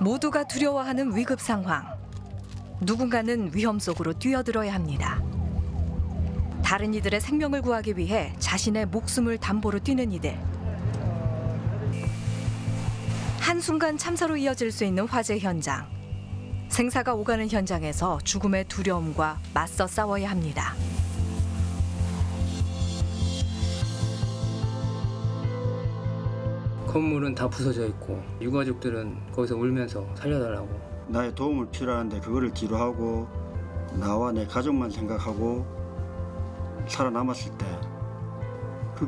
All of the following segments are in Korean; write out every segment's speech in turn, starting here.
모두가 두려워하는 위급 상황. 누군가는 위험 속으로 뛰어들어야 합니다. 다른 이들의 생명을 구하기 위해 자신의 목숨을 담보로 뛰는 이들. 한순간 참사로 이어질 수 있는 화재 현장. 생사가 오가는 현장에서 죽음의 두려움과 맞서 싸워야 합니다. 건물은 다 부서져 있고 유가족들은 거기서 울면서 살려달라고. 나의 도움을 필요한데 그거를 뒤로 하고 나와 내 가족만 생각하고 살아남았을 때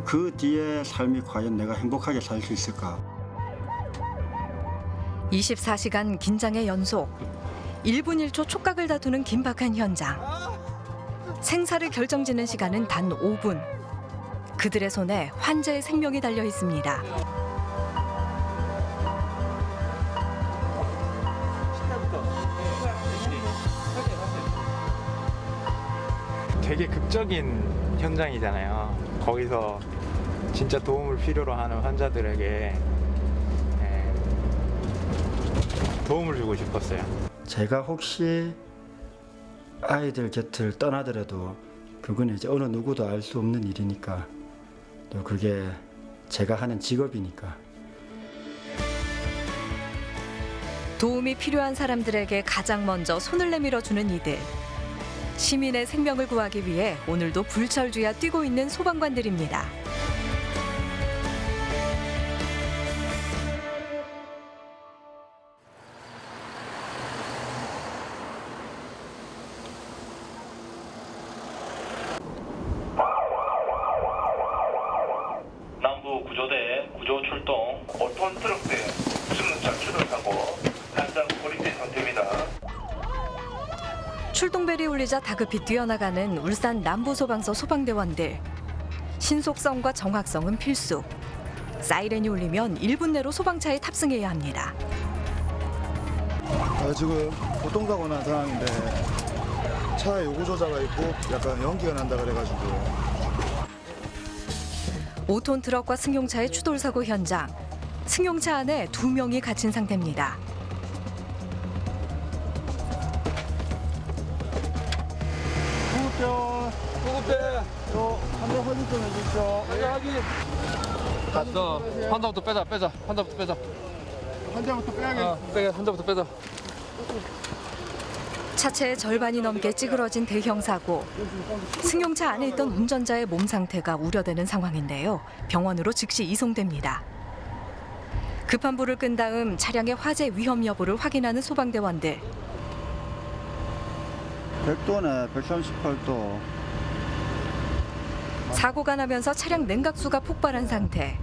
그 뒤에 삶이 과연 내가 행복하게 살 수 있을까? 24시간 긴장의 연속. 1분 1초 촉각을 다투는 긴박한 현장. 생사를 결정짓는 시간은 단 5분. 그들의 손에 환자의 생명이 달려 있습니다. 되게 극적인 현장이잖아요. 거기서 진짜 도움을 필요로 하는 환자들에게 도움을 주고 싶었어요. 제가 혹시 아이들 곁을 떠나더라도 그건 이제 어느 누구도 알 수 없는 일이니까 또 그게 제가 하는 직업이니까. 도움이 필요한 사람들에게 가장 먼저 손을 내밀어주는 이들. 시민의 생명을 구하기 위해 오늘도 불철주야 뛰고 있는 소방관들입니다. 남부 구조대 구조 출동 5톤 트럭대 승용차 추돌사고 현장 고립된 상태입니다. 출동벨이 울리자 다급히 뛰어나가는 울산 남부소방서 소방대원들. 신속성과 정확성은 필수. 사이렌이 울리면 1분 내로 소방차에 탑승해야 합니다. 지금 교통사고 난 상황인데 차에 요구조자가 있고 약간 연기가 난다 그래가지고 5톤 트럭과 승용차의 추돌사고 현장. 승용차 안에 2명이 갇힌 상태입니다. 구급대 한대 확인 좀 해주십시오. 환자부터 빼자. 환자부터 빼자. 환자부터 빼야겠. 환자부터 빼자. 차체의 절반이 넘게 찌그러진 대형 사고. 승용차 안에 있던 운전자의 몸 상태가 우려되는 상황인데요. 병원으로 즉시 이송됩니다. 급한 불을 끈 다음 차량의 화재 위험 여부를 확인하는 소방대원들. 100도네, 138도. 사고가 나면서 차량 냉각수가 폭발한 상태.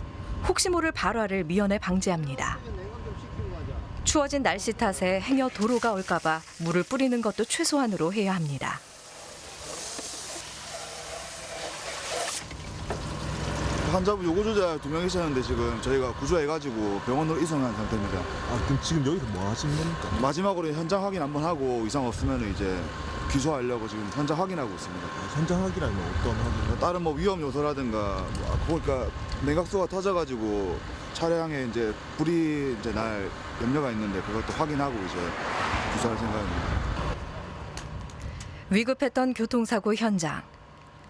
혹시 모를 발화를 미연에 방지합니다. 추워진 날씨 탓에 행여 도로가 올까봐 물을 뿌리는 것도 최소한으로 해야 합니다. 환자분 요구조자 2명 계셨는데 지금 저희가 구조해가지고 병원으로 이송한 상태입니다. 그럼 지금 여기서 뭐 하시는 겁니까? 마지막으로 현장 확인 한번 하고 이상 없으면 이제 기소하려고 지금 현장 확인하고 있습니다. 현장 확인하면 어떤 확인? 다른 뭐 위험 요소라든가 그러니까 냉각수가 터져가지고 차량에 이제 불이 이제 날 염려가 있는데 그것도 확인하고 이제 기소할 생각입니다. 위급했던 교통사고 현장.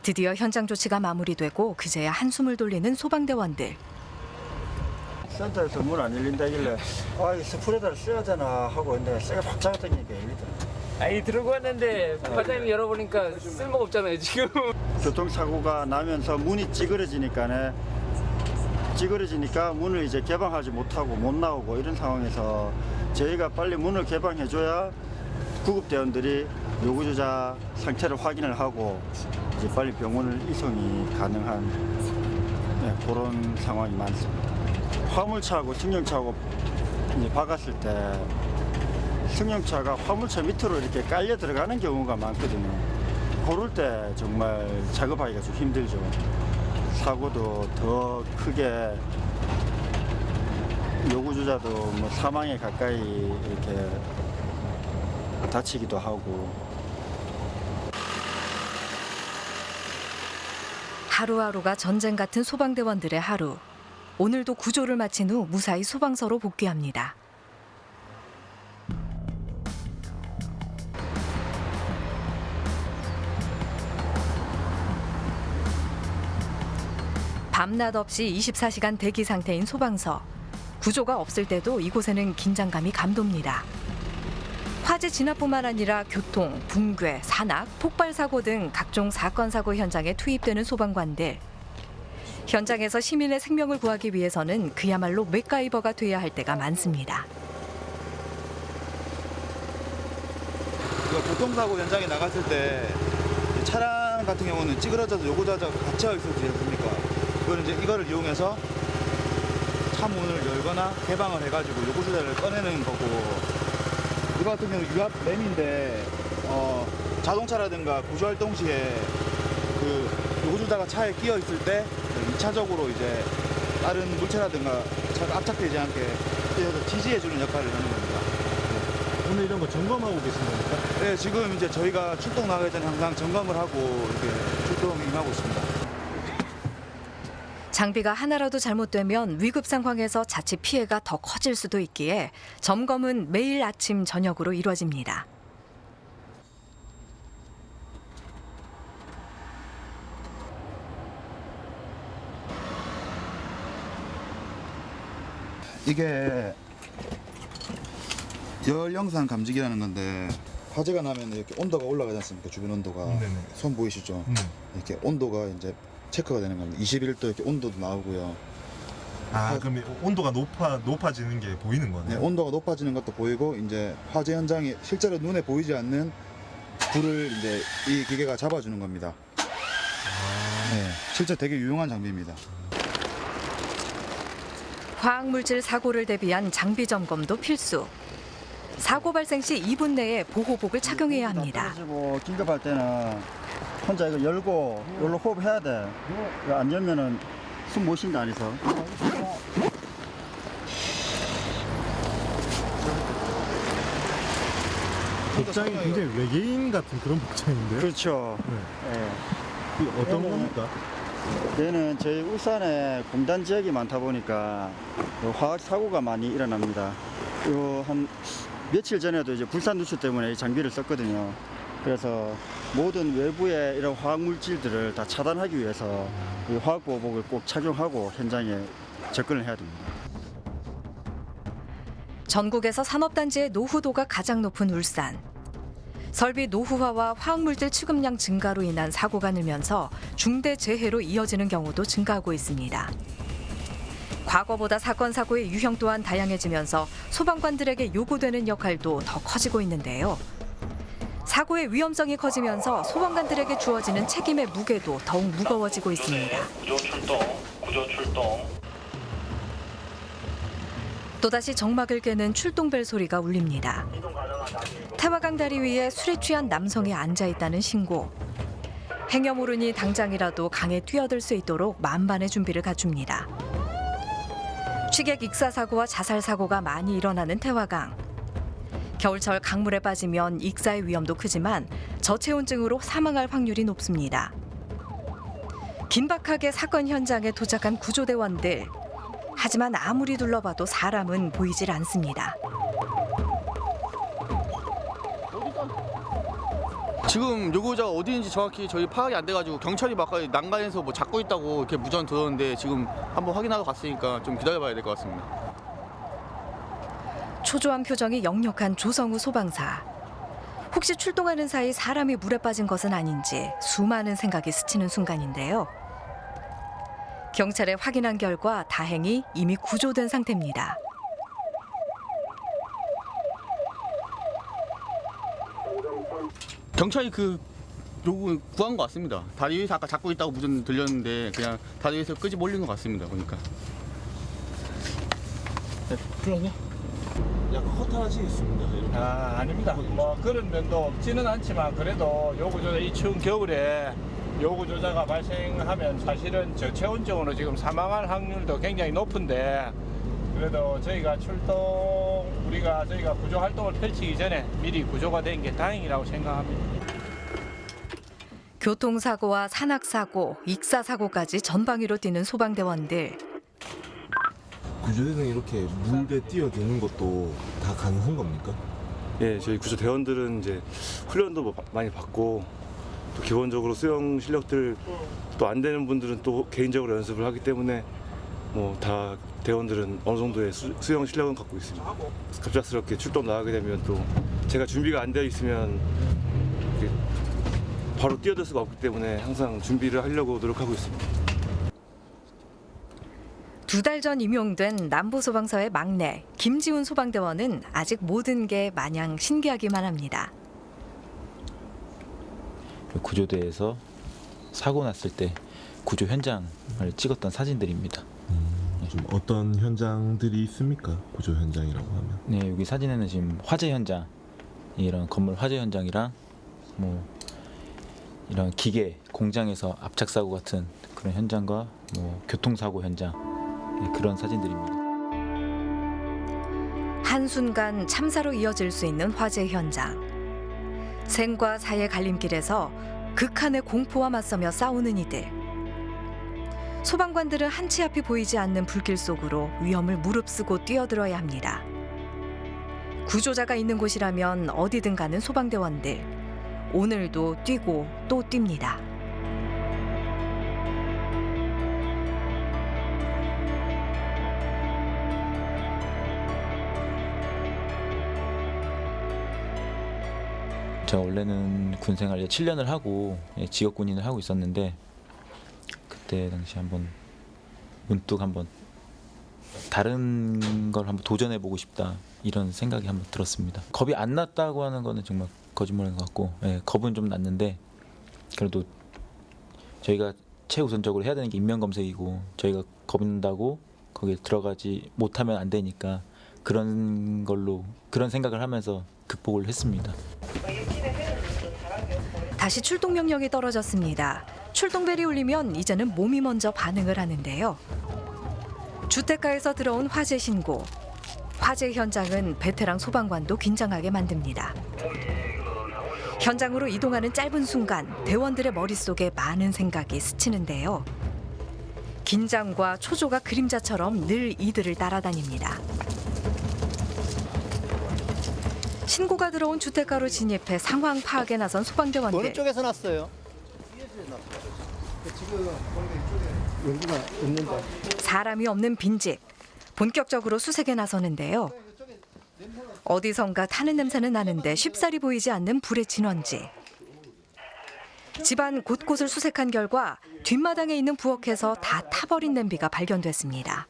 드디어 현장 조치가 마무리되고 그제야 한숨을 돌리는 소방대원들. 센터에서 문 안 열린다길래 이 스프레더를 써야 되나 하고 근데 세게 확 잡았더니 열리더라. 아니 들고 왔는데 과장님 열어보니까 쓸모가 없잖아요 지금. 교통사고가 나면서 문이 찌그러지니까 문을 이제 개방하지 못하고 못 나오고 이런 상황에서 저희가 빨리 문을 개방해줘야 구급대원들이 요구조자 상태를 확인을 하고 이제 빨리 병원을 이송이 가능한 그런 상황이 많습니다. 화물차하고 승용차하고 이제 박았을 때 승용차가 화물차 밑으로 이렇게 깔려 들어가는 경우가 많거든요. 그럴 때 정말 작업하기가 좀 힘들죠. 사고도 더 크게 요구조자도 뭐 사망에 가까이 이렇게 다치기도 하고. 하루하루가 전쟁 같은 소방대원들의 하루. 오늘도 구조를 마친 후 무사히 소방서로 복귀합니다. 밤낮 없이 24시간 대기 상태인 소방서. 구조가 없을 때도 이곳에는 긴장감이 감돕니다. 화재 진압뿐만 아니라 교통, 붕괴, 산악, 폭발 사고 등 각종 사건 사고 현장에 투입되는 소방관들. 현장에서 시민의 생명을 구하기 위해서는 그야말로 맥가이버가 돼야 할 때가 많습니다. 교통사고 현장에 나갔을 때 차량 같은 경우는 찌그러져서 요구자가 갇혀 있었지 않습니까? 이거를 이용해서 차 문을 열거나 개방을 해가지고 요구자를 꺼내는 거고, 이거 같은 경우는 유압 램인데 자동차라든가 구조활동 시에 그 요구주자가 차에 끼어 있을 때 2차적으로 이제 다른 물체라든가 차가 압착되지 않게 그래서 지지해주는 역할을 하는 겁니다. 오늘 이런 거 점검하고 계신 겁니까? 네, 지금 이제 저희가 출동 나가기 전에 항상 점검을 하고 이렇게 출동에 임하고 있습니다. 장비가 하나라도 잘못되면 위급 상황에서 자칫 피해가 더 커질 수도 있기에 점검은 매일 아침 저녁으로 이루어집니다. 이게 열 영상 감지기라는 건데, 화재가 나면 이렇게 온도가 올라가지 않습니까? 주변 온도가. 네네. 손 보이시죠? 네. 이렇게 온도가 이제 체크가 되는 겁니다. 21도 이렇게 온도도 나오고요. 아, 그럼 온도가 높아지는 게 보이는 네, 거네요? 온도가 높아지는 것도 보이고, 이제 화재 현장이 실제로 눈에 보이지 않는 불을 이제 이 기계가 잡아주는 겁니다. 네, 실제 되게 유용한 장비입니다. 화학물질 사고를 대비한 장비 점검도 필수. 사고 발생 시 2분 내에 보호복을 착용해야 합니다. 떨어지고 긴급할 때는 혼자 이거 열고 이걸로 호흡해야 돼. 이거 안 열면은 숨 못 쉰다 안에서. 복장이 굉장히 외계인 같은 그런 복장인데요? 그렇죠. 네. 예. 이게 어떤 얘는- 겁니까? 얘는 저희 울산에 공단 지역이 많다 보니까 화학 사고가 많이 일어납니다. 요 한 며칠 전에도 이제 불산 누출 때문에 이 장비를 썼거든요. 그래서 모든 외부의 이런 화학 물질들을 다 차단하기 위해서 이 화학 보호복을 꼭 착용하고 현장에 접근을 해야 됩니다. 전국에서 산업단지의 노후도가 가장 높은 울산. 설비 노후화와 화학물질 취급량 증가로 인한 사고가 늘면서 중대 재해로 이어지는 경우도 증가하고 있습니다. 과거보다 사건 사고의 유형 또한 다양해지면서 소방관들에게 요구되는 역할도 더 커지고 있는데요. 사고의 위험성이 커지면서 소방관들에게 주어지는 책임의 무게도 더욱 무거워지고 있습니다. 구조 출동. 또다시 정막을 깨는 출동벨 소리가 울립니다. 태화강 다리 위에 술에 취한 남성이 앉아 있다는 신고. 행여 모르니 당장이라도 강에 뛰어들 수 있도록 만반의 준비를 갖춥니다. 취객 익사 사고와 자살 사고가 많이 일어나는 태화강. 겨울철 강물에 빠지면 익사의 위험도 크지만 저체온증으로 사망할 확률이 높습니다. 긴박하게 사건 현장에 도착한 구조대원들. 하지만 아무리 둘러봐도 사람은 보이질 않습니다. 지금 요구자가 어디인지 정확히 저희 파악이 안 돼가지고 경찰이 막 난간에서 뭐 잡고 있다고 이렇게 무전 들었는데 지금 한번 확인하러 갔으니까 좀 기다려봐야 될 것 같습니다. 초조한 표정이 역력한 조성우 소방사. 혹시 출동하는 사이 사람이 물에 빠진 것은 아닌지 수많은 생각이 스치는 순간인데요. 경찰에 확인한 결과 다행히 이미 구조된 상태입니다. 경찰이 그 요구 구한 것 같습니다. 다리 위에서 아까 잡고 있다고 무전 들렸는데 그냥 다리 위에서 끄집 올린 것 같습니다. 보니까. 약간 허탈하시겠습니다. 아닙니다. 뭐 그런 면도 없지는 않지만 그래도 요구조자 이 추운 겨울에 요구조자가 발생하면 사실은 저체온증으로 지금 사망할 확률도 굉장히 높은데 그래도 저희가 저희가 구조 활동을 펼치기 전에 미리 구조가 된 게 다행이라고 생각합니다. 교통사고와 산악사고, 익사사고까지 전방위로 뛰는 소방대원들. 구조대는 이렇게 물에 뛰어드는 것도 다 가능한 겁니까? 예, 저희 구조대원들은 이제 훈련도 많이 받고 또 기본적으로 수영 실력들 또 안 되는 분들은 또 개인적으로 연습을 하기 때문에 뭐 다 대원들은 어느 정도의 수영 실력은 갖고 있습니다. 갑작스럽게 출동 나가게 되면 또 제가 준비가 안 되어 있으면 이렇게 바로 뛰어들 수가 없기 때문에 항상 준비를 하려고 노력하고 있습니다. 2달 전 임용된 남부소방서의 막내 김지훈 소방대원은 아직 모든 게 마냥 신기하기만 합니다. 구조대에서 사고 났을 때 구조 현장을 찍었던 사진들입니다. 좀 어떤 현장들이 있습니까? 구조 현장이라고 하면. 네, 여기 사진에는 지금 화재 현장, 이런 건물 화재 현장이랑 뭐 이런 기계 공장에서 압착사고 같은 그런 현장과 뭐 교통사고 현장, 네, 그런 사진들입니다. 한순간 참사로 이어질 수 있는 화재 현장. 생과 사의 갈림길에서 극한의 공포와 맞서며 싸우는 이들. 소방관들은 한치 앞이 보이지 않는 불길 속으로 위험을 무릅쓰고 뛰어들어야 합니다. 구조자가 있는 곳이라면 어디든 가는 소방대원들. 오늘도 뛰고 또 뜁니다. 제가 원래는 군생활 7년을 하고 직업군인을 하고 있었는데 그때 당시 문득 한번 다른 걸 한번 도전해보고 싶다 이런 생각이 한번 들었습니다. 겁이 안 났다고 하는 거는 정말 거짓말인 것 같고, 겁은 좀 났는데 그래도 저희가 최우선적으로 해야 되는 게 인명검색이고 저희가 겁이 난다고 거기에 들어가지 못하면 안 되니까 그런 생각을 하면서 극복을 했습니다. 다시 출동 명령이 떨어졌습니다. 출동벨이 울리면 이제는 몸이 먼저 반응을 하는데요. 주택가에서 들어온 화재 신고. 화재 현장은 베테랑 소방관도 긴장하게 만듭니다. 현장으로 이동하는 짧은 순간 대원들의 머릿속에 많은 생각이 스치는데요. 긴장과 초조가 그림자처럼 늘 이들을 따라다닙니다. 신고가 들어온 주택가로 진입해 상황 파악에 나선 소방대원들. 어느 쪽에서 났어요? 지금 여기가 없는데. 사람이 없는 빈집. 본격적으로 수색에 나서는데요. 어디선가 타는 냄새는 나는데 쉽사리 보이지 않는 불의 진원지. 집안 곳곳을 수색한 결과 뒷마당에 있는 부엌에서 다 타버린 냄비가 발견됐습니다.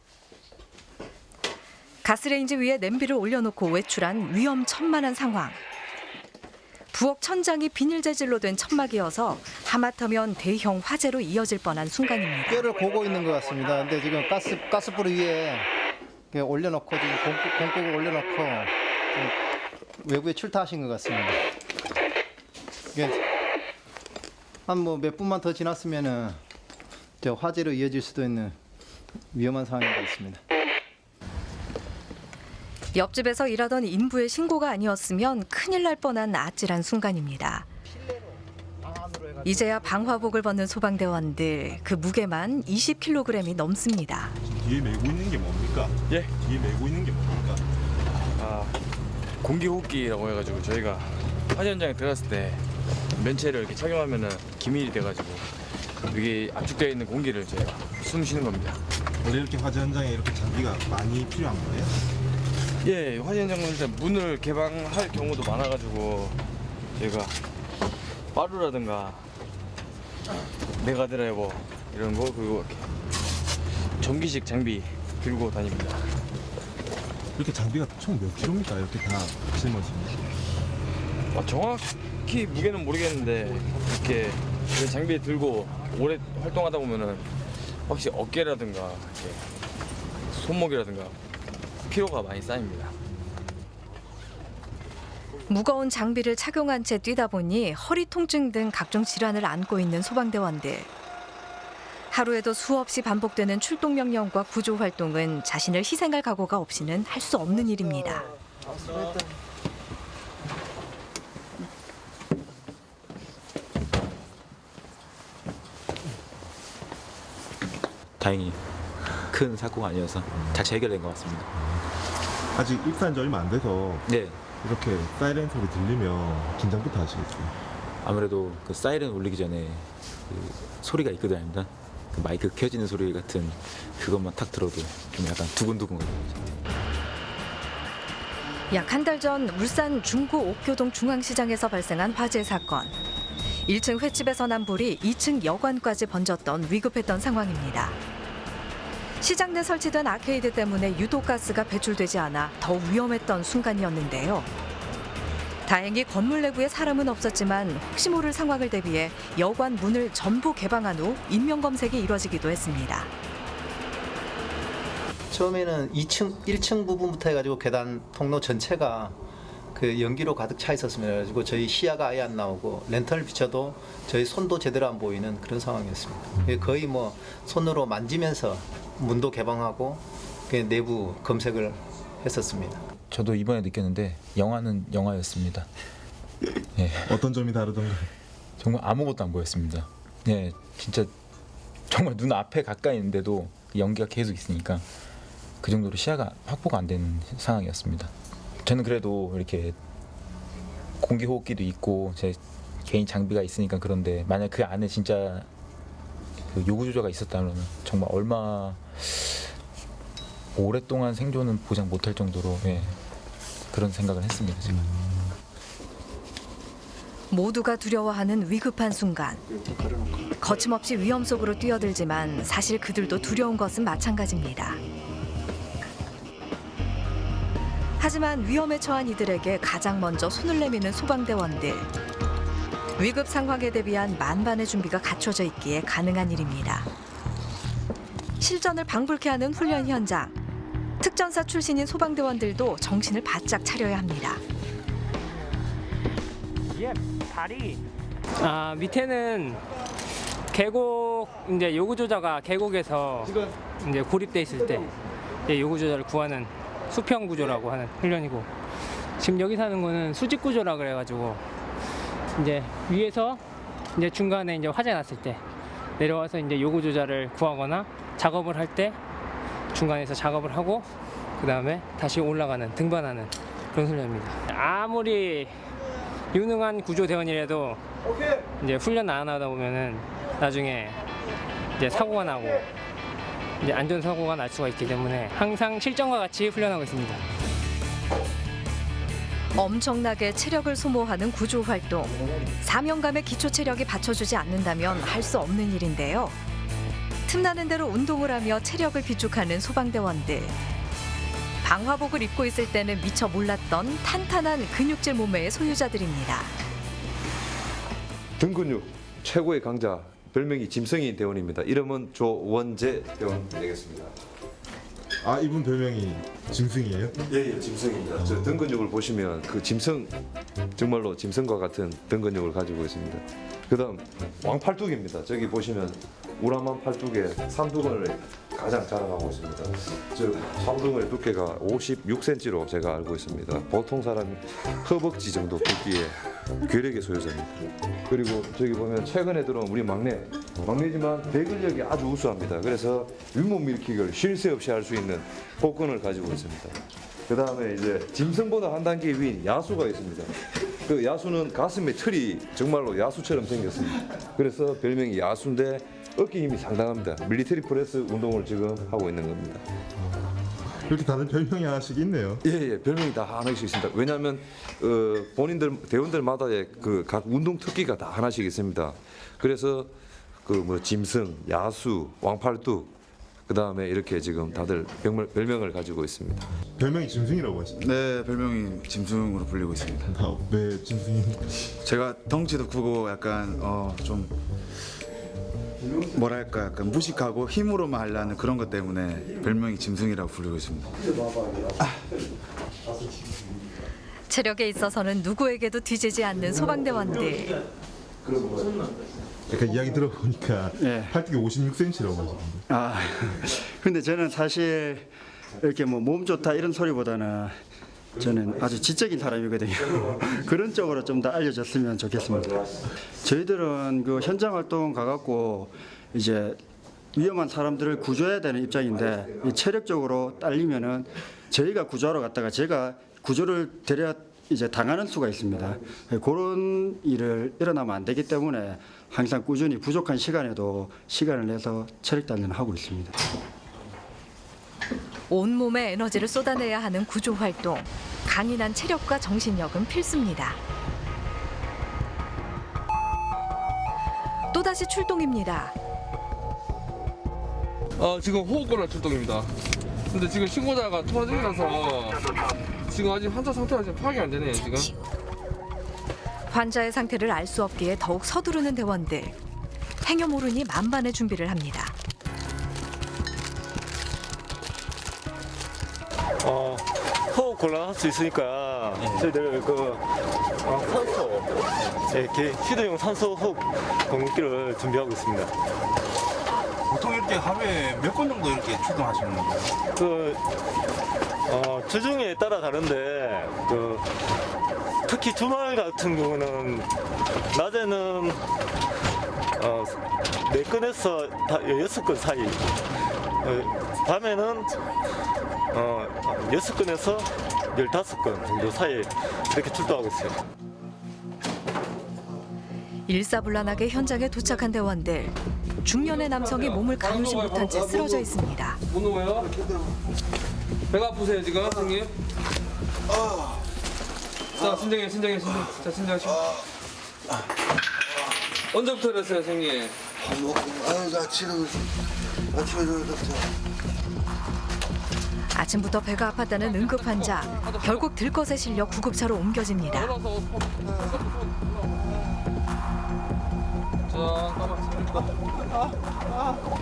가스레인지 위에 냄비를 올려놓고 외출한 위험천만한 상황. 부엌 천장이 비닐 재질로 된 천막이어서 하마터면 대형 화재로 이어질 뻔한 순간입니다. 뼈를 고고 있는 것 같습니다. 근데 지금 가스불 위에 올려놓고 지금 공국을 올려놓고 외부에 출타하신 것 같습니다. 한 몇 분만 더 지났으면은 화재로 이어질 수도 있는 위험한 상황인 것 같습니다. 옆집에서 일하던 인부의 신고가 아니었으면 큰일 날 뻔한 아찔한 순간입니다. 이제야 방화복을 벗는 소방대원들, 그 무게만 20kg이 넘습니다. 뒤에 메고 있는 게 뭡니까? 예? 뒤에 메고 있는 게 뭡니까? 공기호흡기라고 해가지고 저희가 화재 현장에 들어갔을 때 면체를 이렇게 착용하면은 기밀이 돼가지고 여기 압축되어 있는 공기를 저희가 숨 쉬는 겁니다. 원래 이렇게 화재 현장에 이렇게 장비가 많이 필요한 거예요? 예, 화재 현장은 일단 문을 개방할 경우도 많아가지고 저희가 빠루라든가 메가드라이버 이런 거 그리고 이렇게 전기식 장비 들고 다닙니다. 이렇게 장비가 총 몇 킬로입니까? 이렇게 다 짊어지면? 정확히 무게는 모르겠는데 이렇게 이런 장비 들고 오래 활동하다 보면은 확실히 어깨라든가 이렇게 손목이라든가 피로가 많이 쌓입니다. 무거운 장비를 착용한 채 뛰다 보니 허리 통증 등 각종 질환을 안고 있는 소방대원들. 하루에도 수없이 반복되는 출동 명령과 구조 활동은 자신을 희생할 각오가 없이는 할 수 없는 일입니다. 다행히 큰 사고가 아니어서 잘 해결된 것 같습니다. 아직 입사한 지 얼마 안 돼서 네. 이렇게 사이렌 소리 들리면 긴장부터 하시겠어요? 아무래도 그 사이렌 울리기 전에 그 소리가 있거든요. 그 마이크 켜지는 소리 같은 그것만 탁 들어도 좀 약간 두근두근거려요. 약 한 달 전 울산 중구 옥교동 중앙시장에서 발생한 화재 사건. 1층 횟집에서 난 불이 2층 여관까지 번졌던 위급했던 상황입니다. 시장 내 설치된 아케이드 때문에 유독가스가 배출되지 않아 더 위험했던 순간이었는데요. 다행히 건물 내부에 사람은 없었지만 혹시 모를 상황을 대비해 여관 문을 전부 개방한 후 인명검색이 이뤄지기도 했습니다. 처음에는 1층 부분부터 해가지고 계단 통로 전체가 그 연기로 가득 차 있었습니다. 그래가지고 저희 시야가 아예 안 나오고 랜턴을 비춰도 저희 손도 제대로 안 보이는 그런 상황이었습니다. 거의 뭐 손으로 만지면서 문도 개방하고 내부 검색을 했었습니다. 저도 이번에 느꼈는데 영화는 영화였습니다. 예. 어떤 점이 다르던가요? 정말 아무것도 안 보였습니다. 예, 진짜 정말 눈 앞에 가까이 있는데도 연기가 계속 있으니까 그 정도로 시야가 확보가 안 되는 상황이었습니다. 저는 그래도 이렇게 공기호흡기도 있고 제 개인 장비가 있으니까 그런데 만약 그 안에 진짜 그 요구조자가 있었다면 정말 얼마 오랫동안 생존은 보장 못할 정도로 그런 생각을 했습니다. 지금. 모두가 두려워하는 위급한 순간. 거침없이 위험 속으로 뛰어들지만 사실 그들도 두려운 것은 마찬가지입니다. 하지만 위험에 처한 이들에게 가장 먼저 손을 내미는 소방대원들. 위급 상황에 대비한 만반의 준비가 갖춰져 있기에 가능한 일입니다. 실전을 방불케 하는 훈련 현장. 특전사 출신인 소방대원들도 정신을 바짝 차려야 합니다. 다리. 밑에는 계곡 이제 요구조자가 계곡에서 이제 고립돼 있을 때 이제 요구조자를 구하는 수평 구조라고 하는 훈련이고, 지금 여기 사는 거는 수직 구조라 그래가지고 이제 위에서 이제 중간에 이제 화재 났을 때 내려와서 이제 요구조자를 구하거나 작업을 할 때 중간에서 작업을 하고 그 다음에 다시 올라가는 등반하는 그런 훈련입니다. 아무리 유능한 구조대원이라도 이제 훈련 안 하다 보면은 나중에 이제 사고가 나고 이제 안전사고가 날 수가 있기 때문에 항상 실전과 같이 훈련하고 있습니다. 엄청나게 체력을 소모하는 구조활동. 사명감의 기초 체력이 받쳐주지 않는다면 할 수 없는 일인데요. 틈나는 대로 운동을 하며 체력을 비축하는 소방대원들. 방화복을 입고 있을 때는 미처 몰랐던 탄탄한 근육질 몸매의 소유자들입니다. 등근육 최고의 강자, 별명이 짐승이 대원입니다. 이름은 조원재 대원 되겠습니다. 아, 이분 별명이 짐승이에요? 예, 짐승입니다. 저 등근육을 보시면 그 짐승, 정말로 짐승과 같은 등근육을 가지고 있습니다. 그다음 왕팔뚝입니다. 저기 보시면 우라만 팔뚝에 삼두근을 가장 자랑하고 있습니다. 저 삼두근의 두께가 56cm로 제가 알고 있습니다. 보통 사람 허벅지 정도 두께의 괴력의 소유자입니다. 그리고 저기 보면 최근에 들어온 우리 막내지만 대근력이 아주 우수합니다. 그래서 윗몸 일으키기를 쉴 새 없이 할 수 있는 복근을 가지고 있습니다. 그 다음에 이제 짐승보다 한 단계 위인 야수가 있습니다. 그 야수는 가슴에 털이 정말로 야수처럼 생겼습니다. 그래서 별명이 야수인데 어깨 힘이 상당합니다. 밀리터리 프레스 운동을 지금 하고 있는 겁니다. 이렇게 다들 별명이 하나씩 있네요. 예, 별명이 다 하나씩 있습니다. 왜냐하면 본인들 대원들마다의 그 각 운동 특기가 다 하나씩 있습니다. 그래서 그 뭐 짐승, 야수, 왕팔뚝, 그 다음에 이렇게 지금 다들 별명을 가지고 있습니다. 별명이 짐승이라고 하시나요? 네, 별명이 짐승으로 불리고 있습니다. 왜 짐승입니까? 제가 덩치도 크고 약간 좀 뭐랄까 약간 무식하고 힘으로만 하려는 그런 것 때문에 별명이 짐승이라고 불리고 있습니다. 체력에 있어서는 누구에게도 뒤지지 않는 소방대원들. 약간 이야기 들어보니까 네. 팔뚝이 56cm라고 하시는데. 근데 저는 사실 이렇게 뭐 몸 좋다 이런 소리보다는 저는 아주 지적인 사람이거든요. 그런 쪽으로 좀 더 알려졌으면 좋겠습니다. 저희들은 그 현장 활동 가갖고 이제 위험한 사람들을 구조해야 되는 입장인데 이 체력적으로 딸리면은 저희가 구조하러 갔다가 제가 구조를 이제 당하는 수가 있습니다. 그런 일을 일어나면 안 되기 때문에 항상 꾸준히 부족한 시간에도 시간을 내서 체력 단련을 하고 있습니다. 온몸에 에너지를 쏟아내야 하는 구조 활동. 강인한 체력과 정신력은 필수입니다. 또다시 출동입니다. 지금 호흡곤란 출동입니다. 근데 지금 신고자가 투하 중이라서 지금 아직 환자 상태가 지금 파악이 안 되네요, 지금. 환자의 상태를 알 수 없기에 더욱 서두르는 대원들. 행여 모르니 만반의 준비를 합니다. 호흡 곤란할 수 있으니까 저희들 산소, 휴대용 산소 호흡 공급기를 준비하고 있습니다. 보통 이렇게 하루에 몇 건 정도 이렇게 출동하시는 건가요? 주중에 따라 다른데 특히 주말 같은 경우는 낮에는 4건에서 6건 사이, 밤에는 6건에서 15건 정도 사이 이렇게 출동하고 있어요. 일사불란하게 현장에 도착한 대원들. 중년의 남성이 몸을 가누지 못한 채 쓰러져 있습니다. 못 누워요? 배가 아프세요, 지금, 선생님? 자, 진정해. 자, 진정하시고. 언제부터 이랬어요, 선생님? 아침부터 배가 아팠다는 응급 환자. 결국 들것에 실려 구급차로 옮겨집니다.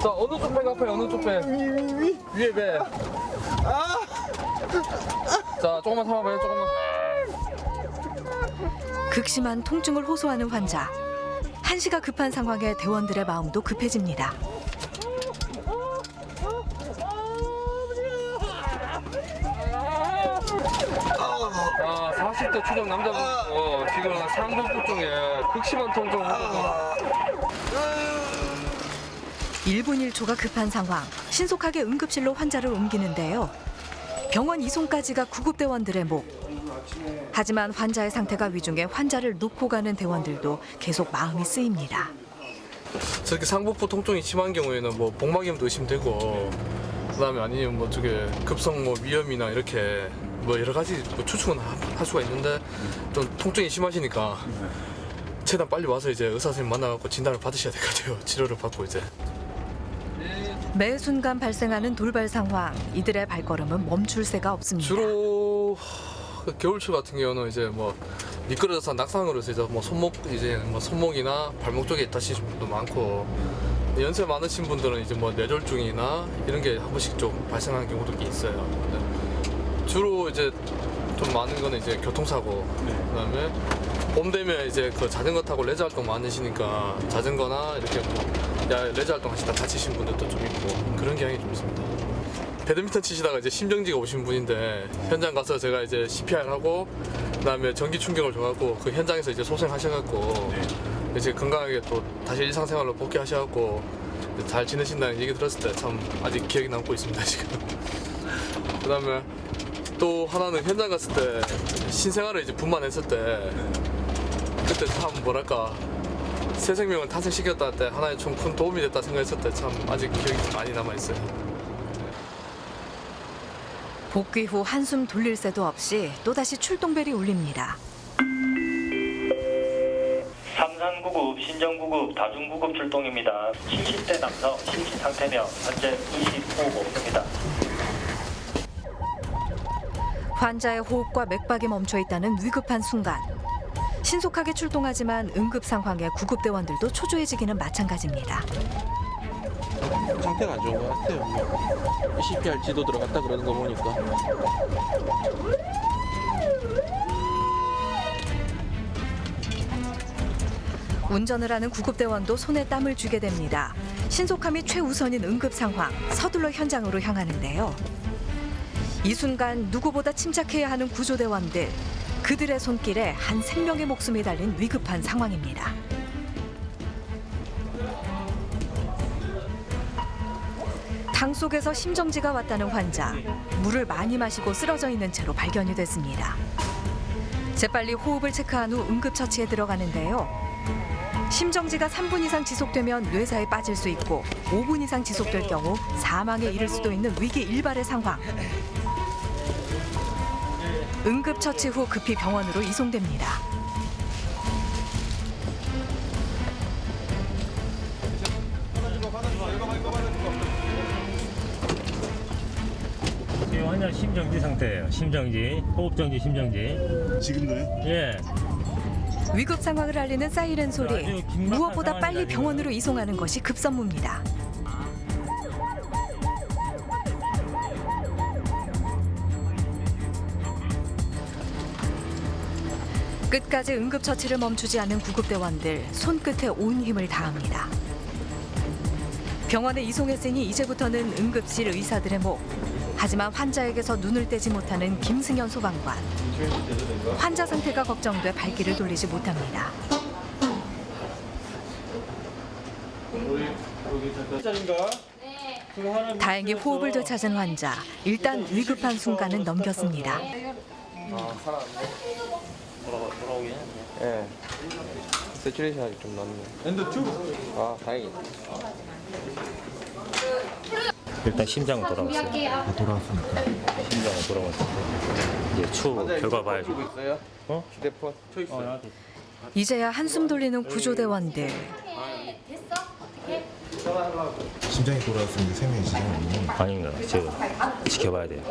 자, 어느 쪽 배가 아파요? 어느 쪽 배? 위에 배. 자, 조금만 참아봐요, 조금만. 극심한 통증을 호소하는 환자. 한시가 급한 상황에 대원들의 마음도 급해집니다. 아, 40대 추정 남자분 지금 상복부 쪽에 극심한 통증을 호소합니다. 1분 1초가 급한 상황. 신속하게 응급실로 환자를 옮기는데요. 병원 이송까지가 구급대원들의 목. 하지만 환자의 상태가 위중해 환자를 놓고 가는 대원들도 계속 마음이 쓰입니다. 저렇게 상복부 통증이 심한 경우에는 뭐 복막염도 의심되고, 그다음에 아니면 뭐 저게 급성 뭐 위염이나 이렇게 뭐 여러 가지 뭐 추측은 할 수가 있는데, 좀 통증이 심하시니까 최대한 빨리 와서 이제 의사 선생님 만나갖고 진단을 받으셔야 될 것 같아요. 치료를 받고 이제. 매 순간 발생하는 돌발 상황. 이들의 발걸음은 멈출 새가 없습니다. 주로 겨울철 같은 경우는 이제 뭐 미끄러져서 낙상으로 해서 이제 뭐 손목이나 발목 쪽에 다치신 분도 많고, 연세 많으신 분들은 이제 뭐 뇌졸중이나 이런 게 한 번씩 좀 발생하는 경우도 있어요. 근데 주로 이제 좀 많은 거는 이제 교통사고, 그다음에 봄 되면 이제 그 자전거 타고 레저 활동 많으시니까 자전거나 이렇게 뭐 레저 활동 하시다 다치신 분들도 좀 있고, 그런 경향이 좀 있습니다. 배드민턴 치시다가 이제 심정지가 오신 분인데, 현장 가서 제가 이제 CPR 하고 그다음에 전기 충격을 줘갖고 그 현장에서 이제 소생하셔갖고 이제 건강하게 또 다시 일상생활로 복귀하셔갖고 잘 지내신다는 얘기 들었을 때 참 아직 기억이 남고 있습니다, 지금. 그다음에 또 하나는 현장 갔을 때 신생아를 이제 분만했을 때, 그때 참 뭐랄까 새 생명을 탄생시켰다 할 때 하나의 좀 큰 도움이 됐다 생각했을 때 참 아직 기억이 많이 남아있어요. 복귀 후 한숨 돌릴 새도 없이 또다시 출동벨이 울립니다. 삼산구급, 신정구급, 다중구급 출동입니다. 70대 남성 심신 상태며 현재 25호입니다. 환자의 호흡과 맥박이 멈춰 있다는 위급한 순간. 신속하게 출동하지만 응급 상황에 구급대원들도 초조해지기는 마찬가지입니다. 상태가 안 좋은 것 같아요. CPR 지도 들어갔다 그러는 거 보니까. 운전을 하는 구급대원도 손에 땀을 쥐게 됩니다. 신속함이 최우선인 응급 상황, 서둘러 현장으로 향하는데요. 이 순간 누구보다 침착해야 하는 구조대원들. 그들의 손길에 한 생명의 목숨이 달린 위급한 상황입니다. 당 속에서 심정지가 왔다는 환자. 물을 많이 마시고 쓰러져 있는 채로 발견이 됐습니다. 재빨리 호흡을 체크한 후 응급처치에 들어가는데요. 심정지가 3분 이상 지속되면 뇌사에 빠질 수 있고 5분 이상 지속될 경우 사망에 이를 수도 있는 위기 일발의 상황. 응급처치 후 급히 병원으로 이송됩니다. 지금 환자 심정지 상태예요. 심정지, 호흡정지, 심정지. 지금도요? 예. 위급 상황을 알리는 사이렌 소리. 무엇보다 빨리 병원으로 이송하는 것이 급선무입니다. 끝까지 응급처치를 멈추지 않은 구급대원들, 손끝에 온 힘을 다합니다. 병원에 이송했으니 이제부터는 응급실 의사들의 목. 하지만 환자에게서 눈을 떼지 못하는 김승현 소방관. 환자 상태가 걱정돼 발길을 돌리지 못합니다. 다행히 호흡을 되찾은 환자. 일단 위급한 순간은 넘겼습니다. 돌아오긴 예. 세츄레이션이 좀 낮네. 엔더 튜브. 아, 다행이다. 일단 심장은 돌아왔어요. 돌아왔습니까? 심장은 돌아왔어요. 이제 추후 결과 봐야죠. 있어요? 어? 휴대폰. 저 있어요. 이제야 한숨 돌리는 구조대원들. 심장이 돌아왔으니까 생명의 지장이 없는 아닙니다. 저 지켜봐야 돼요.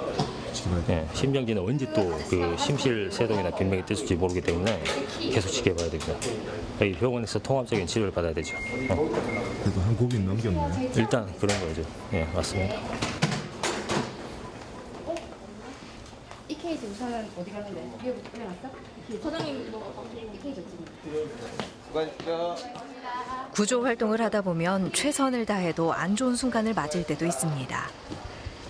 예, 심정지는 언제 또 그 심실 세동이나 변맥이 뜰지 모르기 때문에 계속 지켜봐야 됩니다. 여기 병원에서 통합적인 치료를 받아야 되죠. 그래도 한 고비는 넘겼나요? 일단 그런 거죠. 예, 맞습니다. 이 케이지 우선은 어디 가는데? 위에부터 올려놨어? 사장님 이 케이지 수고하십시오. 구조 활동을 하다 보면 최선을 다해도 안 좋은 순간을 맞을 때도 있습니다.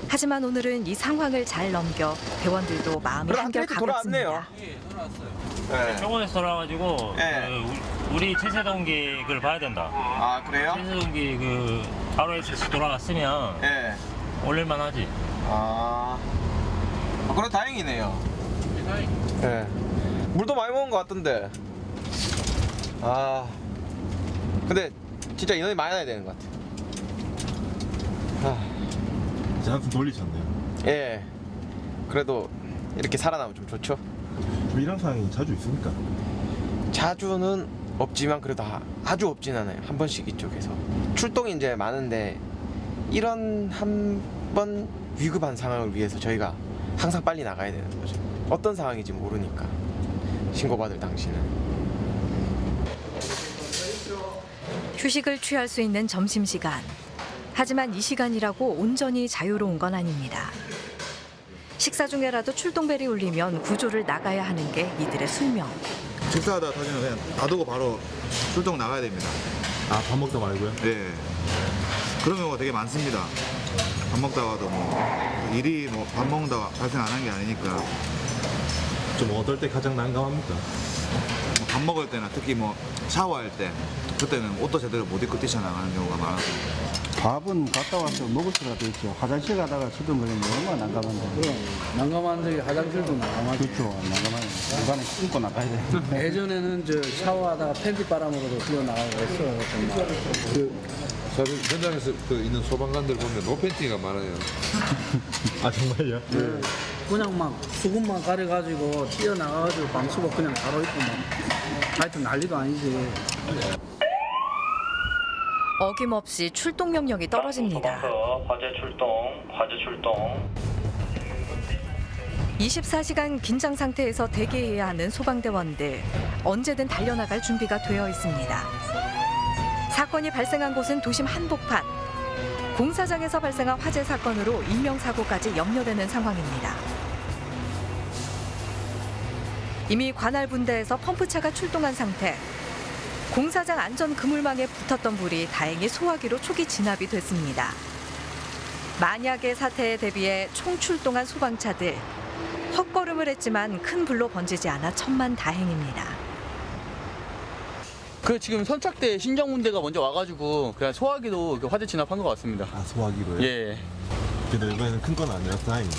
하지만 오늘은 이 상황을 잘 넘겨 대원들도 마음이 한결 가볍습니다. 네. 병원에서 돌아와가지고 그 우리 최세동기 그걸 봐야 된다. 아, 그래요? 최세동기 그 ROS 돌아갔으면 올릴만 하지. 그래 다행이네요. 예. 물도 많이 먹은 것 같던데. 근데 진짜 인원이 많이 나야 되는 것 같아요. 이제 한숨 돌리셨네요. 예. 그래도 이렇게 살아나면 좀 좋죠. 이런 상황이 자주 있습니까? 자주는 없지만 그래도 아주 없진 않아요. 한 번씩 이쪽에서 출동이 이제 많은데 이런 한 번 위급한 상황을 위해서 저희가 항상 빨리 나가야 되는 거죠. 어떤 상황인지 모르니까 신고받을 당시는. 휴식을 취할 수 있는 점심시간. 하지만 이 시간이라고 온전히 자유로운 건 아닙니다. 식사 중에라도 출동벨이 울리면 구조를 나가야 하는 게 이들의 숙명. 식사하다 터지면 그냥 놔두고 바로 출동 나가야 됩니다. 아, 밥 먹다 말고요? 네. 그런 경우가 되게 많습니다. 밥 먹다가도 뭐 일이 뭐 밥 먹다가 발생 안 한 게 아니니까. 좀 어떨 때 가장 난감합니까? 뭐밥 먹을 때나 특히 뭐 샤워할 때 그때는 옷도 제대로 못 입고 뛰쳐나가는 경우가 많아서. 밥은 갔다 와서 먹을 수가 있죠. 화장실 가다가 수도 걸리면 얼마나 난감한데. 난감한데 화장실도 난감하죠. 그렇죠. 난감하네. 중간에 끊고 나가야 돼. 예전에는 저 샤워하다가 팬티 바람으로도 뛰어나가고 했어요. 사실 현장에서 있는 소방관들 보면 노팬티가 많아요. 아, 정말요? 네. 그냥 막 수건만 가려가지고 뛰어나가가지고 방수복 그냥 바로 입고 막 하여튼 난리도 아니지. 어김없이 출동 명령이 떨어집니다. 화재 출동. 24시간 긴장 상태에서 대기해야 하는 소방대원들. 언제든 달려나갈 준비가 되어 있습니다. 사건이 발생한 곳은 도심 한복판. 공사장에서 발생한 화재 사건으로 인명사고까지 염려되는 상황입니다. 이미 관할 분대에서 펌프차가 출동한 상태. 공사장 안전 그물망에 붙었던 불이 다행히 소화기로 초기 진압이 됐습니다. 만약의 사태에 대비해 총출동한 소방차들. 헛걸음을 했지만 큰 불로 번지지 않아 천만다행입니다. 그 지금 선착대 신정분대가 먼저 와가지고 그냥 소화기도 화재 진압한 것 같습니다. 아, 소화기로요? 예. 그래도 이번에는 큰 건 아니라서 다행이네요.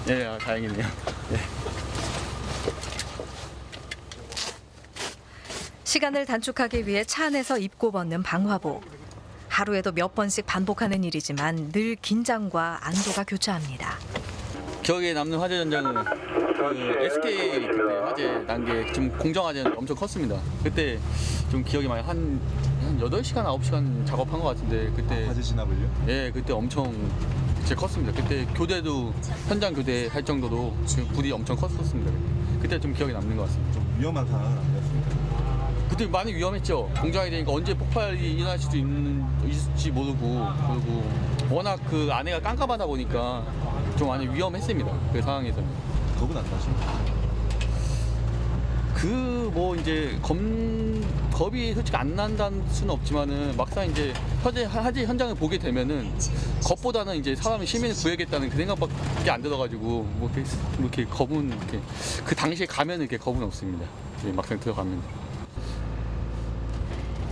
예, 다행이네요. 예. 시간을 단축하기 위해 차 안에서 입고 벗는 방화복. 하루에도 몇 번씩 반복하는 일이지만 늘 긴장과 안도가 교차합니다. 기억에 남는 화재 현장은 그 SK 그때 화재 난 게 좀 공정 화재는 엄청 컸습니다. 그때 좀 기억이 많이 한 8시간, 9시간 작업한 것 같은데 그때 화재 진압을요? 예, 그때 엄청 진짜 컸습니다. 그때 교대도 현장 교대할 정도로 그 불이 엄청 컸었습니다. 그때 좀 기억에 남는 것 같습니다. 좀 위험한 상황은 아니었습니까? 그때 많이 위험했죠. 공정이 되니까 언제 폭발이 일어날 수도 있을지 모르고 그리고 워낙 그 안에가 깜깜하다 보니까 좀 많이 위험했습니다. 그 상황에서는. 겁은 안 나십니까? 그 뭐 이제 겁이 솔직히 안 난다는 수는 없지만은 막상 이제 화재 현장을 보게 되면은 겁보다는 이제 사람이 시민을 구해야겠다는 그 생각밖에 안 들어가지고 뭐 이렇게 겁은 이렇게 그 당시에 가면은 이렇게 겁은 없습니다. 막상 들어가면.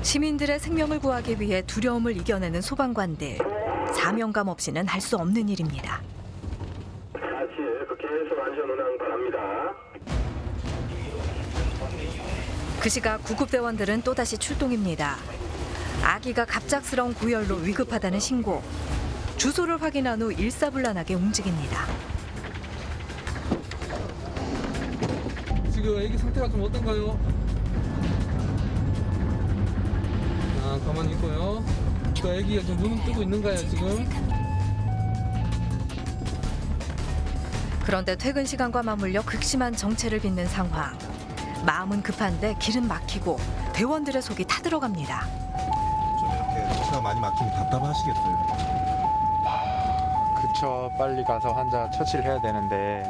시민들의 생명을 구하기 위해 두려움을 이겨내는 소방관들. 사명감 없이는 할 수 없는 일입니다. 그 시각 구급대원들은 또다시 출동입니다. 아기가 갑작스러운 고열로 위급하다는 신고. 주소를 확인한 후 일사불란하게 움직입니다. 지금 아기 상태가 좀 어떤가요? 가만히 있고요. 그 아기가 좀 눈은 뜨고 있는가요, 지금? 그런데 퇴근 시간과 맞물려 극심한 정체를 빚는 상황. 마음은 급한데 길은 막히고 대원들의 속이 타들어갑니다. 좀 이렇게 정체가 많이 막히면 답답하시겠어요? 그쵸. 빨리 가서 환자 처치를 해야 되는데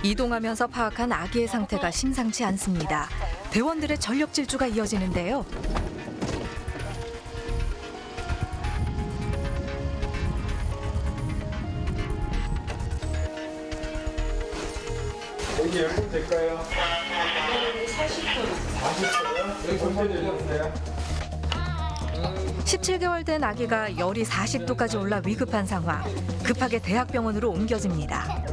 이동하면서 파악한 아기의 상태가 심상치 않습니다. 대원들의 전력 질주가 이어지는데요. 여기 열면 될까요? 40도요? 여기 정체 열렸어요? 17개월 된 아기가 열이 40도까지 올라 위급한 상황. 급하게 대학병원으로 옮겨집니다.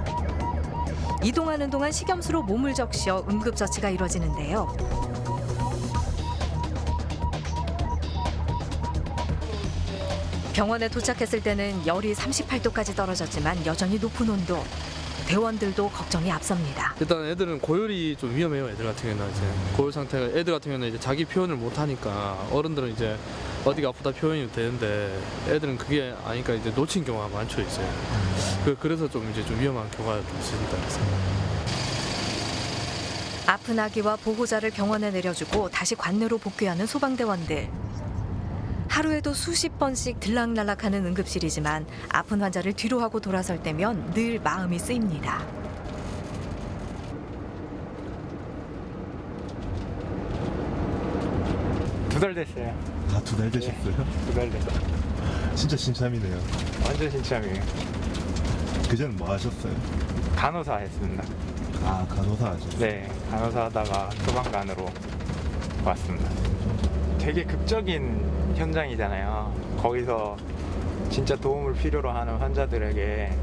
이동하는 동안 식염수로 몸을 적셔 응급처치가 이뤄지는데요. 병원에 도착했을 때는 열이 38도까지 떨어졌지만 여전히 높은 온도. 대원들도 걱정이 앞섭니다. 일단 애들은 고열이 좀 위험해요. 애들 같은 경우는 이제 고열 상태가 애들 같은 경우는 이제 자기 표현을 못 하니까 어른들은 이제 어디가 아프다 표현이 되는데 애들은 그게 아니까 이제 놓친 경우가 많죠 이제. 그래서 좀 이제 좀 위험한 경우가 좀 있습니다. 아픈 아기와 보호자를 병원에 내려주고 다시 관내로 복귀하는 소방대원들. 하루에도 수십 번씩 들락날락하는 응급실이지만 아픈 환자를 뒤로 하고 돌아설 때면 늘 마음이 쓰입니다. 두 달 됐어요. 아, 2달 되셨어요? 네, 2달 됐어요. 진짜 신참이네요. 완전 신참이에요. 그전엔 뭐 하셨어요? 간호사 했습니다. 아, 간호사 하셨어요? 네, 간호사 하다가 소방관으로 왔습니다. 되게 극적인 현장이잖아요. 거기서 진짜 도움을 필요로 하는 환자들에게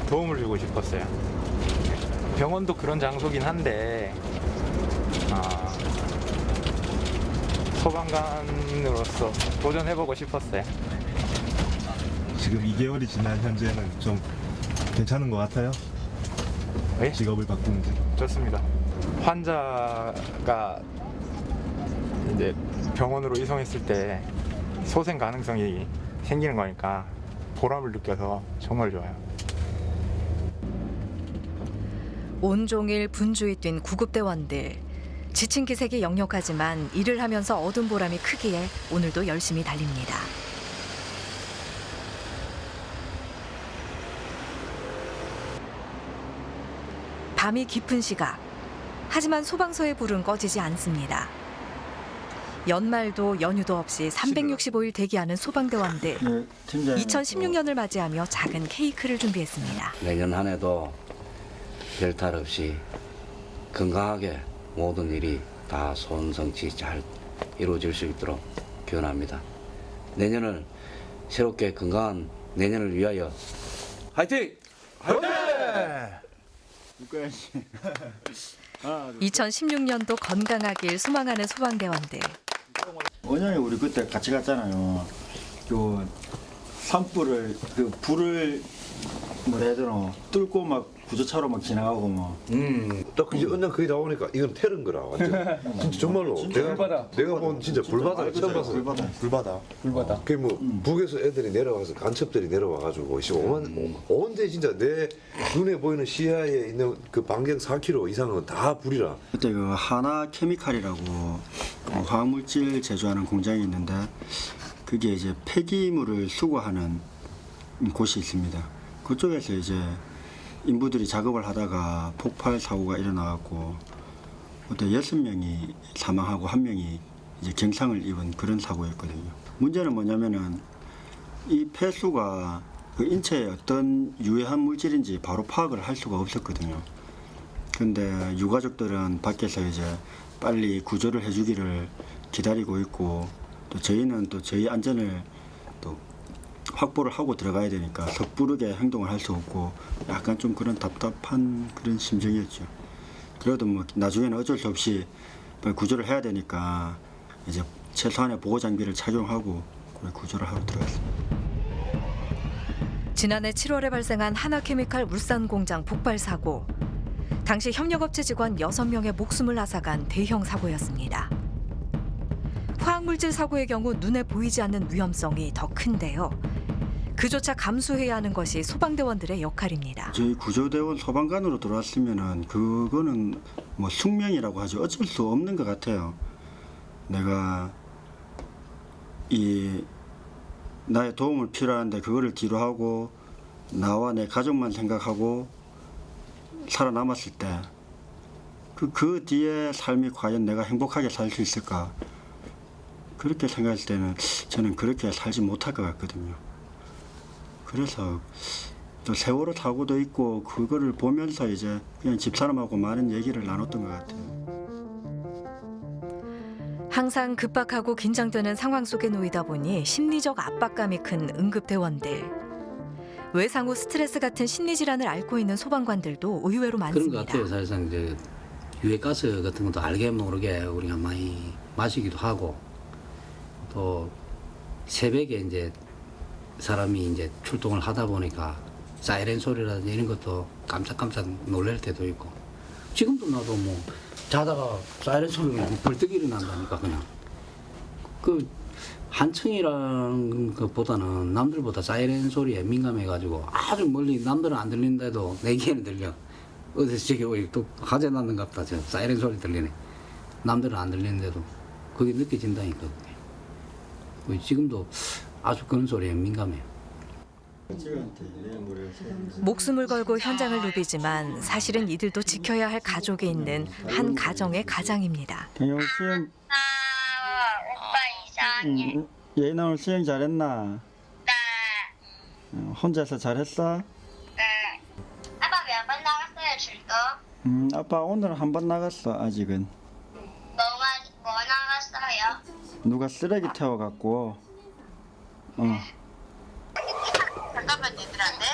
도움을 주고 싶었어요. 병원도 그런 장소긴 한데 소방관으로서 도전해보고 싶었어요. 지금 2개월이 지난 현재는 좀 괜찮은 것 같아요? 네? 직업을 바꾸는 게? 좋습니다. 환자가 이제 병원으로 이송했을 때 소생 가능성이 생기는 거니까 보람을 느껴서 정말 좋아요. 온종일 분주히 뛴 구급대원들. 지친 기색이 역력하지만 일을 하면서 얻은 보람이 크기에 오늘도 열심히 달립니다. 밤이 깊은 시각. 하지만 소방서의 불은 꺼지지 않습니다. 연말도 연휴도 없이 365일 대기하는 소방대원들. 2016년을 맞이하며 작은 케이크를 준비했습니다. 내년 한 해도 별탈 없이 건강하게 모든 일이 다 손성치 잘 이루어질 수 있도록 기원합니다. 내년을 새롭게 건강한 내년을 위하여 화이팅! 2016년도 건강하길 소망하는 소방대원들. 원영이 우리 그때 같이 갔잖아요. 그 산불을 그 불을 뭐라 해야 되나 뚫고 막 구조차로 막 지나가고 뭐. 딱 이제 언젠 거기 나오니까 이건 테러인 거라 완전. 진짜 정말로 내가 본 진짜 불바다를 처음 봤어. 불바다. 그 뭐 북에서 애들이 내려와서 간첩들이 내려와가지고 온데 진짜 내 눈에 보이는 시야에 있는 그 반경 4km 이상은 다 불이라. 그때 그 하나 케미칼이라고 화학물질 제조하는 공장이 있는데 그게 이제 폐기물을 수거하는 곳이 있습니다. 그쪽에서 이제 인부들이 작업을 하다가 폭발 사고가 일어나갖고 그때 6명이 사망하고 1명이 이제 경상을 입은 그런 사고였거든요. 문제는 뭐냐면은 이 폐수가 그 인체에 어떤 유해한 물질인지 바로 파악을 할 수가 없었거든요. 근데 유가족들은 밖에서 이제 빨리 구조를 해주기를 기다리고 있고 또 저희는 또 저희 안전을 또 확보를 하고 들어가야 되니까 섣부르게 행동을 할 수 없고 약간 좀 그런 답답한 그런 심정이었죠. 그래도 뭐 나중에는 어쩔 수 없이 구조를 해야 되니까 이제 최소한의 보호 장비를 착용하고 구조를 하러 들어갔습니다. 지난해 7월에 발생한 하나케미칼 울산 공장 폭발 사고. 당시 협력업체 직원 6명의 목숨을 앗아간 대형 사고였습니다. 화학물질 사고의 경우 눈에 보이지 않는 위험성이 더 큰데요. 그조차 감수해야 하는 것이 소방대원들의 역할입니다. 저희 구조대원 소방관으로 들어왔으면은 그거는 뭐 숙명이라고 하죠. 어쩔 수 없는 것 같아요. 내가 나의 도움을 필요한데 그거를 뒤로 하고 나와 내 가족만 생각하고 살아남았을 때 그 뒤에 삶이 과연 내가 행복하게 살 수 있을까? 그렇게 생각할 때는 저는 그렇게 살지 못할 것 같거든요. 그래서 또 세월호 사고도 있고 그거를 보면서 이제 그냥 집사람하고 많은 얘기를 나눴던 것 같아요. 항상 급박하고 긴장되는 상황 속에 놓이다 보니 심리적 압박감이 큰 응급대원들. 외상 후 스트레스 같은 심리질환을 앓고 있는 소방관들도 의외로 많습니다. 그런 것 같아요. 사실상 이제 유해가스 같은 것도 알게 모르게 우리가 많이 마시기도 하고 또 새벽에 이제 사람이 이제 출동을 하다 보니까 사이렌 소리라든지 이런 것도 깜짝깜짝 놀랄 때도 있고 지금도 나도 뭐 자다가 사이렌 소리가 벌떡 일어난다니까 그냥 그 한층이라는 것보다는 남들보다 사이렌 소리에 민감해가지고 아주 멀리 남들은 안 들리는데도 내 귀에는 들려. 어디서 저기 또 화재 났는갑다 저 사이렌 소리 들리네. 남들은 안 들리는데도 그게 느껴진다니까. 지금도 아주 그런 소리에 민감해요. 목숨을 걸고 현장을 누비지만 사실은 이들도 지켜야 할 가족이 있는 한 가정의 가장입니다. 오늘 수영 오빠 이상해. 예인아 오늘 수영 잘했나? 네. 혼자서 잘했어? 네. 아빠 몇 번 나갔어요 출동? 아빠 오늘 한 번 나갔어 아직은. 뭐 나갔어요? 누가 쓰레기 태워갖고. 잠깐만 얘들한테.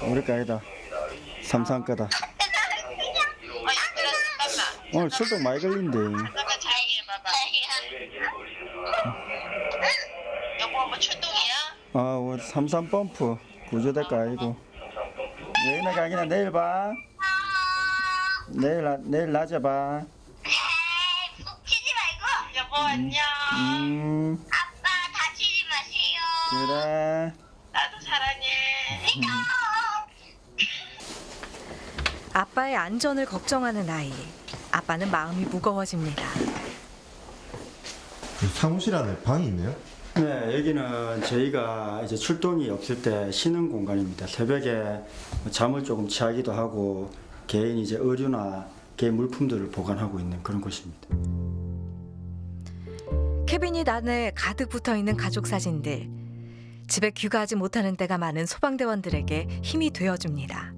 우리 거 아니다. 삼성 거다. 오늘 출동 많이 걸린대. 잠깐만 자기 봐봐. 여보 뭐 출동이야? 우리 삼성 펌프 구조대 거 아니고. 여기는 가기나 내일 봐. 내일 낮에 봐. 치지 말고 여보 안녕. 아빠 다치지 마세요. 그래. 나도 사랑해. 아빠의 안전을 걱정하는 아이. 아빠는 마음이 무거워집니다. 사무실 안에 방이 있네요? 네, 여기는 저희가 이제 출동이 없을 때 쉬는 공간입니다. 새벽에 잠을 조금 취하기도 하고 개인 이제 의류나 개인 물품들을 보관하고 있는 그런 곳입니다. 캐비닛 안에 가득 붙어 있는 가족 사진들. 집에 귀가하지 못하는 때가 많은 소방대원들에게 힘이 되어줍니다.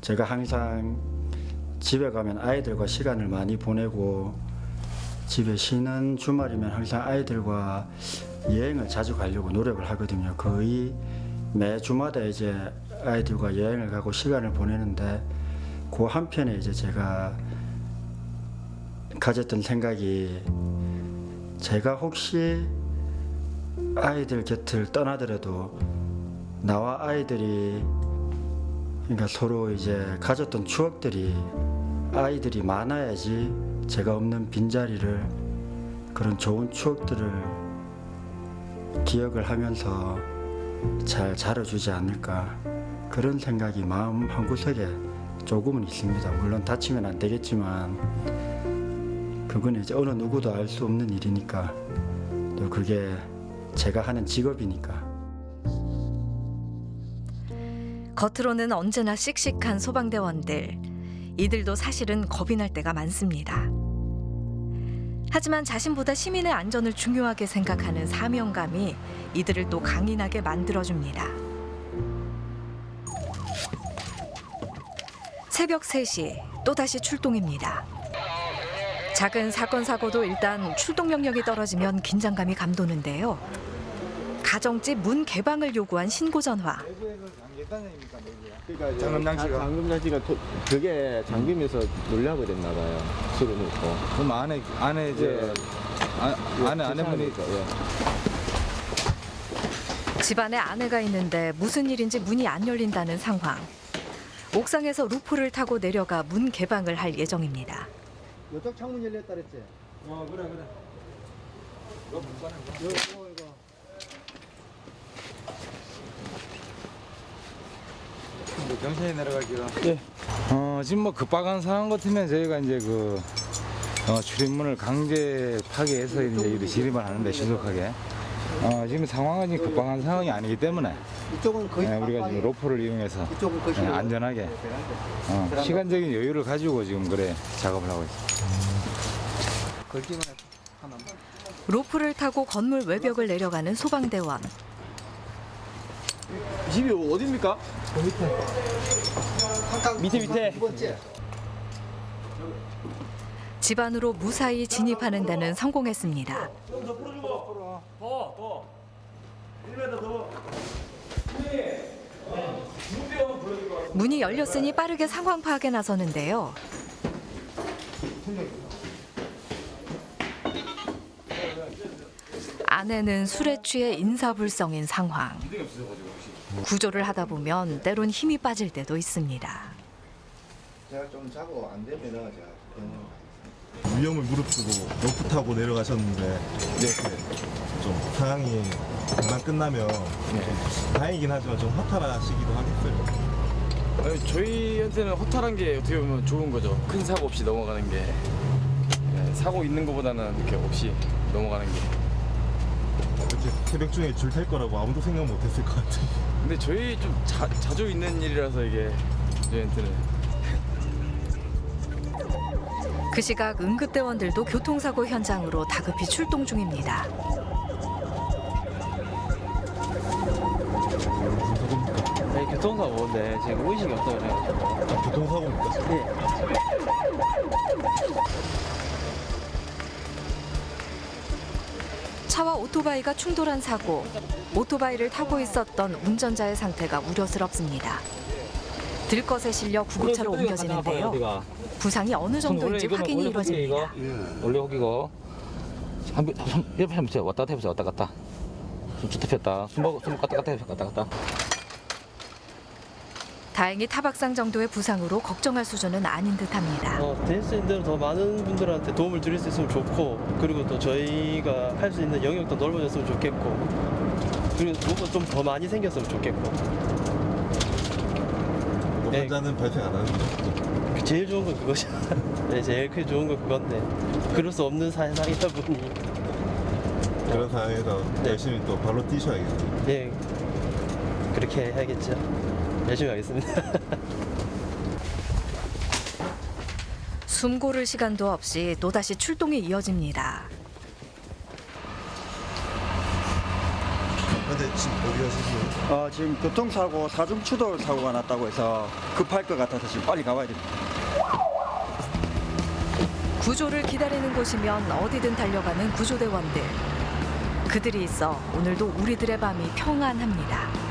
제가 항상 집에 가면 아이들과 시간을 많이 보내고 집에 쉬는 주말이면 항상 아이들과 여행을 자주 가려고 노력을 하거든요. 거의 매 주마다 이제 아이들과 여행을 가고 시간을 보내는데 그 한편에 이제 제가 가졌던 생각이 제가 혹시 아이들 곁을 떠나더라도 나와 아이들이 그러니까 서로 이제 가졌던 추억들이 아이들이 많아야지 제가 없는 빈자리를 그런 좋은 추억들을 기억을 하면서 잘 자라주지 않을까 그런 생각이 마음 한구석에 조금은 있습니다. 물론 다치면 안 되겠지만 그건 이제 어느 누구도 알 수 없는 일이니까 또 그게 제가 하는 직업이니까. 겉으로는 언제나 씩씩한 소방대원들. 이들도 사실은 겁이 날 때가 많습니다. 하지만 자신보다 시민의 안전을 중요하게 생각하는 사명감이 이들을 또 강인하게 만들어줍니다. 새벽 3시 또다시 출동입니다. 작은 사건 사고도 일단 출동 명령이 떨어지면 긴장감이 감도는데요. 가정집 문 개방을 요구한 신고 전화. 잠금장치가 그게 잠기면서 논란이 됐나 봐요. 술을 넣고. 그럼 안에 이제 아내분이 집안에 아내가 있는데 무슨 일인지 문이 안 열린다는 상황. 옥상에서 루프를 타고 내려가 문 개방을 할 예정입니다. 이쪽 창문 열렸다 그랬지? 그래. 이거. 경찰에 내려갈게요. 예. 지금 뭐 급박한 상황 같으면 저희가 이제 출입문을 강제 파괴해서 이제 이렇게 진입을 하는데 신속하게. 지금 상황은 급박한 상황이 아니기 때문에 이쪽은 거의 우리가 지금 로프를 이용해서 이쪽은 거의 안전하게 시간적인 여유를 가지고 지금 그래 작업을 하고 있습니다. 걸기만 하나. 로프를 타고 건물 외벽을 내려가는 소방대원. 집이 어디입니까? 밑에. 두 번째. 집 안으로 무사히 진입하는 데는 성공했습니다. 문이 열렸으니 빠르게 상황 파악에 나서는데요. 아내는 술에 취해 인사불성인 상황. 구조를 하다 보면 때론 힘이 빠질 때도 있습니다. 제가 좀 자고 안 되면은 제가 위험을 무릅쓰고 로프 타고 내려가셨는데 이렇게 좀 상황이 금방 끝나면 좀 다행이긴 하지만 좀 허탈하시기도 하겠어요. 저희한테는 허탈한 게 어떻게 보면 좋은 거죠. 큰 사고 없이 넘어가는 게. 사고 있는 것보다는 이렇게 없이 넘어가는 게. 이렇게 새벽 중에 줄 탈 거라고 아무도 생각 못 했을 것 같아요. 근데 저희 좀 자주 있는 일이라서 이게 저희한테는. 그 시각 응급대원들도 교통사고 현장으로 다급히 출동 중입니다. 네, 교통사고인데 지금 의식이 없다 그래가지고. 교통사고입니까? 네. 차와 오토바이가 충돌한 사고. 오토바이를 타고 있었던 운전자의 상태가 우려스럽습니다. 들것에 실려 구급차로 옮겨지는데요. 부상이 어느 정도인지 확인이 이루어집니다. 원래 여기가 옆에 한번 보세요. 왔다 갔다 해보세요. 왔다 갔다. 숨 폈다. 숨 갔다 갔다 해보세요. 갔다 갔다. 다행히 타박상 정도의 부상으로 걱정할 수준은 아닌 듯합니다. 대리스님들은 더 많은 분들한테 도움을 드릴 수 있으면 좋고, 그리고 또 저희가 할 수 있는 영역도 넓어졌으면 좋겠고, 그리고 뭐가 좀 더 많이 생겼으면 좋겠고. 노동자는 발생 안 하는 거죠? 제일 좋은 건 그거죠. 네, 제일 크게 좋은 건 그건데 그럴 수 없는 상황이다 보니 그런 상황에서 열심히 또 발로 뛰셔야겠죠. 네, 그렇게 해야겠죠. 열심히 하겠습니다. 숨 고를 시간도 없이 또다시 출동이 이어집니다. 근데 지금 어디 가시죠? 지금 교통사고 사중 추돌 사고가 났다고 해서 급할 것 같아서 지금 빨리 가봐야 됩니다. 구조를 기다리는 곳이면 어디든 달려가는 구조대원들. 그들이 있어 오늘도 우리들의 밤이 평안합니다.